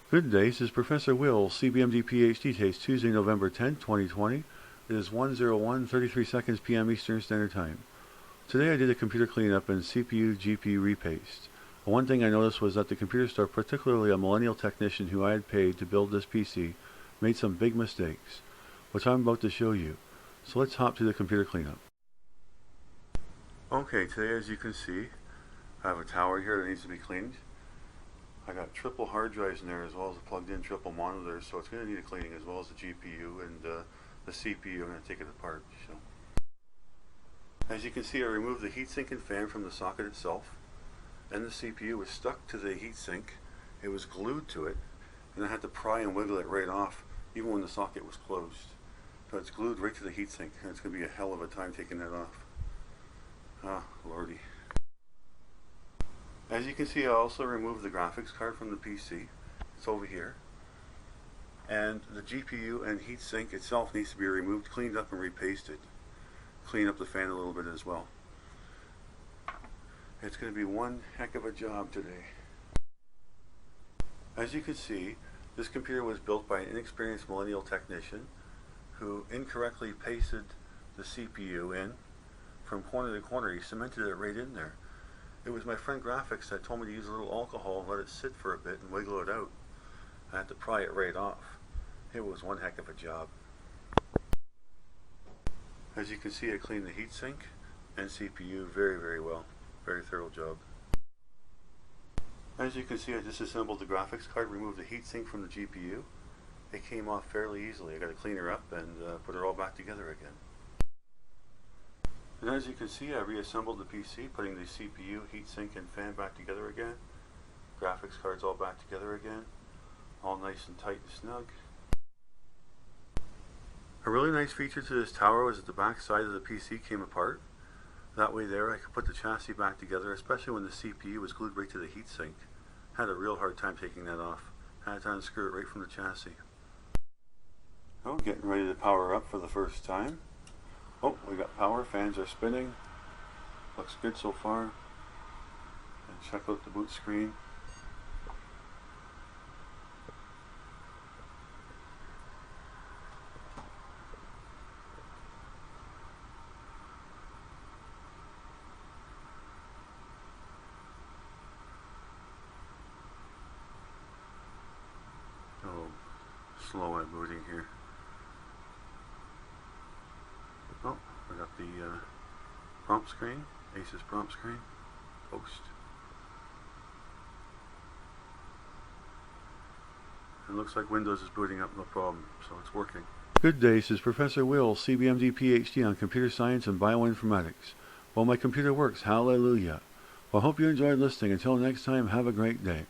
Good day, this is Professor Will, CBMD PhD. Today's Tuesday, November 10th, 2020. It is 1:01:33 p.m. Eastern Standard Time. Today I did a computer cleanup and CPU GPU repaste. One thing I noticed was that the computer store, particularly a millennial technician who I had paid to build this PC, made some big mistakes, which I'm about to show you. So let's hop to the computer cleanup. Okay, today as you can see, I have a tower here that needs to be cleaned. I got triple hard drives in there as well as a plugged in triple monitor, so it's going to need a cleaning as well as the GPU and the CPU. I'm going to take it apart. So, as you can see, I removed the heatsink and fan from the socket itself, and the CPU was stuck to the heatsink. It was glued to it, and I had to pry and wiggle it right off even when the socket was closed. So it's glued right to the heatsink, and it's going to be a hell of a time taking that off. Ah, lordy. As you can see, I also removed the graphics card from the PC. It's over here. And the GPU and heatsink itself needs to be removed, cleaned up, and repasted. Clean up the fan a little bit as well. It's going to be one heck of a job today. As you can see, this computer was built by an inexperienced millennial technician who incorrectly pasted the CPU in from corner to corner. He cemented it right in there. It was my friend Graphics that told me to use a little alcohol and let it sit for a bit and wiggle it out. I had to pry it right off. It was one heck of a job. As you can see, I cleaned the heatsink and CPU very, very well. Very thorough job. As you can see, I disassembled the graphics card, removed the heatsink from the GPU. It came off fairly easily. I got to clean her up and put her all back together again. And as you can see, I reassembled the PC, putting the CPU, heatsink, and fan back together again. Graphics cards all back together again. All nice and tight and snug. A really nice feature to this tower was that the back side of the PC came apart. That way there I could put the chassis back together, especially when the CPU was glued right to the heatsink. Had a real hard time taking that off. Had to unscrew it right from the chassis. Oh, getting ready to power up for the first time. Oh, we got power, fans are spinning. Looks good so far. And check out the boot screen. Oh, slow at booting here. Oh, we got the prompt screen, Asus prompt screen, post. It looks like Windows is booting up no problem, so it's working. Good day, this is Professor Will, CBMD PhD on Computer Science and Bioinformatics. Well, my computer works, hallelujah. Well, I hope you enjoyed listening. Until next time, have a great day.